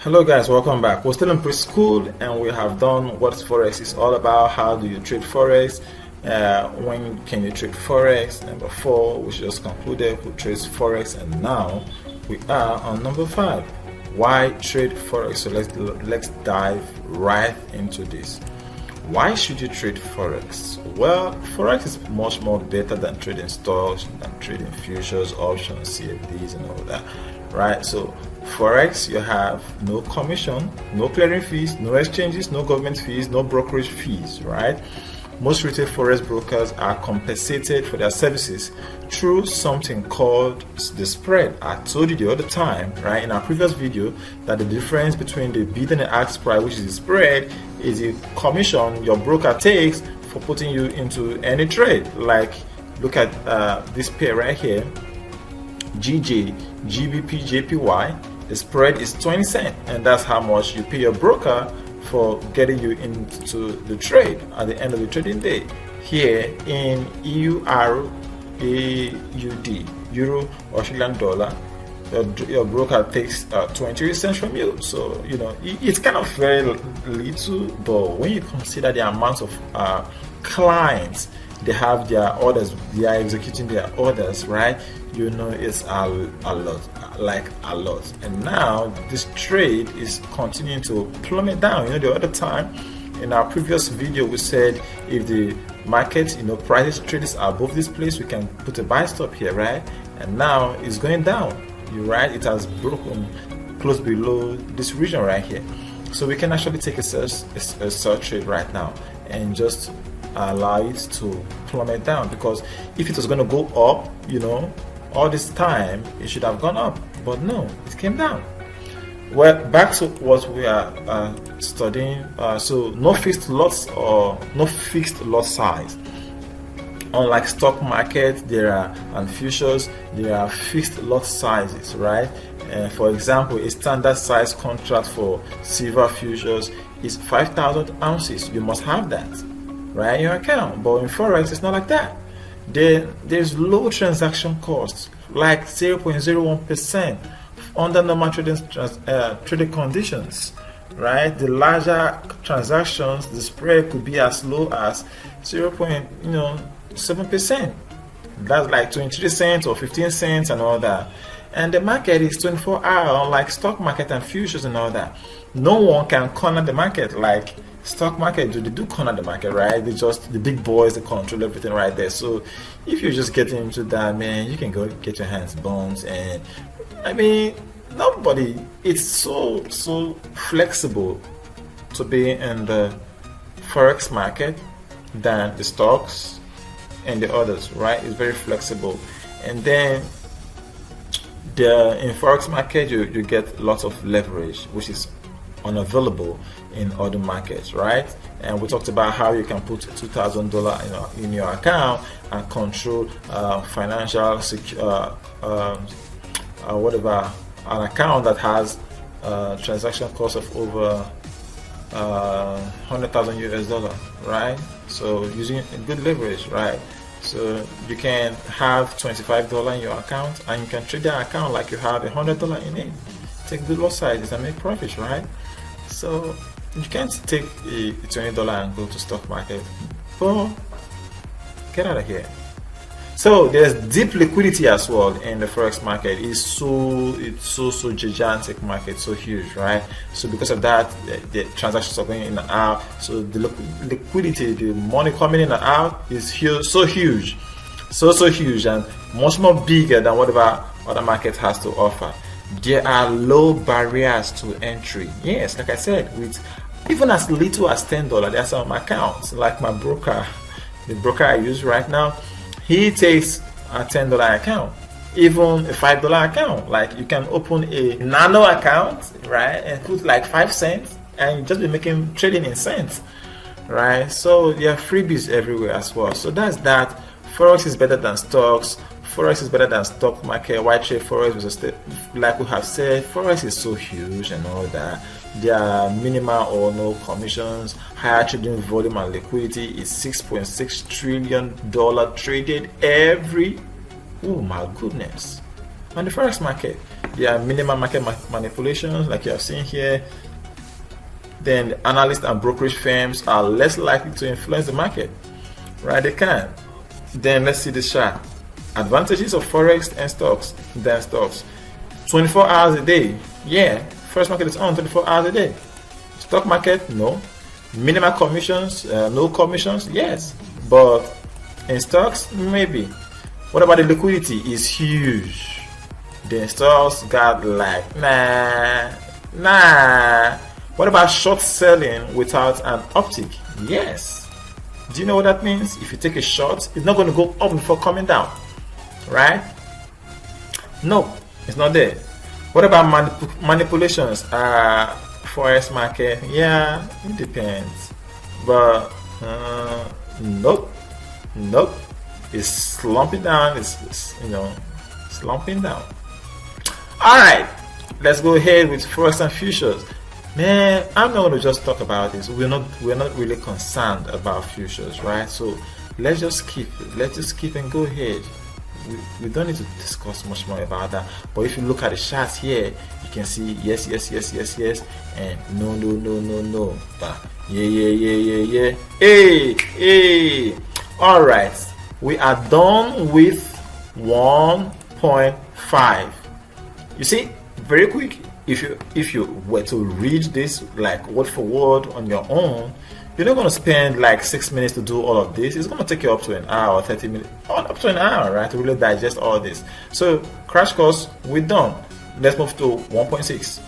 Hello guys, welcome back. We're still in preschool and we have done what Forex is all about. How do you trade Forex? When can you trade Forex? Number 4, we just concluded who trades Forex, and now we are on number 5. Why trade Forex? So let's dive right into this. Why should you trade Forex? Well, Forex is much more better than trading stocks, than trading futures, options, CFDs and all that, right? So Forex, you have no commission, no clearing fees, no exchanges, no government fees, no brokerage fees, right? Most retail Forex brokers are compensated for their services through something called the spread. I told you the other time, right, in our previous video, that the difference between the bid and the ask price, which is the spread, is the commission your broker takes for putting you into any trade. Like, look at this pair right here, GJ, GBP, JPY. The spread is 20 cents, and that's how much you pay your broker for getting you into the trade at the end of the trading day. Here in EUR, AUD, Euro, Australian dollar, your broker takes 20 cents from you. So you know it's kind of very little, but when you consider the amount of clients they have, their orders, they are executing their orders, right? You know it's a lot, like a lot. And now this trade is continuing to plummet down. You know, the other time in our previous video we said if the market, prices trades are above this place, we can put a buy stop here, right? And now it's going down. You're right, it has broken close below this region right here. So we can actually take a search trade right now and just allow it to plummet down, because if it was going to go up, all this time it should have gone up, but no, it came down. Well, back to what we are studying. So no fixed lots or no fixed lot size. Unlike stock market, and futures, there are fixed lot sizes, right? For example, a standard size contract for silver futures is 5,000 ounces. You must have that, right, in your account. But in Forex, it's not like that. There's low transaction costs, like 0.01% under normal trading conditions, right? The larger transactions, the spread could be as low as 0.7%. That's like 23 cents or 15 cents and all that. And the market is 24 hours, unlike stock market and futures and all that. No one can corner the market like stock market. They do corner the market, right? The big boys, they control everything right there. So if you're just getting into that, man, you can go get your hands burned. And I mean, nobody, it's so flexible to be in the Forex market than the stocks and the others, right? It's very flexible. And then in Forex market, you get lots of leverage, which is unavailable in other markets, right? And we talked about how you can put $2,000 in your account and control financial whatever, an account that has transaction cost of over 100,000 US dollar, right? So using good leverage, right? So you can have $25 in your account, and you can trade that account like you have $100 in it. Take good lot sizes and make profits, right? So you can't take a $20 and go to stock market. But get out of here. So there's deep liquidity as well in the Forex market. It's so gigantic market, so huge, right? So because of that, the transactions are going in and out. So the liquidity, the money coming in and out is huge, so huge, so huge, and much more bigger than whatever other market has to offer. There are low barriers to entry. Yes, like I said, with even as little as $10, there are some accounts like my broker, the broker I use right now. He takes a $10 account, even a $5 account. Like you can open a nano account, right, and put like 5 cents, and you just be making trading in cents, right? So there are freebies everywhere as well. So that's that. Forex is better than stocks. Forex is better than stock market. Why trade Forex? Like we have said, Forex is so huge and all that. There are minimal or no commissions. Higher trading volume and liquidity is $6.6 trillion traded every. Oh my goodness! On the Forex market, There are minimal market manipulations like you have seen here. Then the analysts and brokerage firms are less likely to influence the market, right? They can. Then let's see the chart. Advantages of Forex and stocks. Then stocks. 24 hours a day. Yeah, Forex market is on 24 hours a day. Stock market, no. Minimal commissions, no commissions, yes. But in stocks, maybe. What about the liquidity? Is huge. The stocks got like, nah. What about short selling without an uptick? Yes. Do you know what that means? If you take a short, it's not going to go up before coming down, right? No, it's not there. What about manipulations? Forex market, yeah, it depends. But nope. It's slumping down. It's slumping down. All right, let's go ahead with Forex and futures. Man, I'm not going to just talk about this. We're not really concerned about futures, right? So let's just skip and go ahead. We don't need to discuss much more about that. But if you look at the charts here, you can see yes, and no. But yeah. Hey. All right, we are done with 1.5. You see, very quick. If you were to read this like word for word on your own, you're not going to spend like 6 minutes to do all of this. It's going to take you up to an hour, 30 minutes, up to an hour, right, to really digest all this. So crash course, we're done. Let's move to 1.6.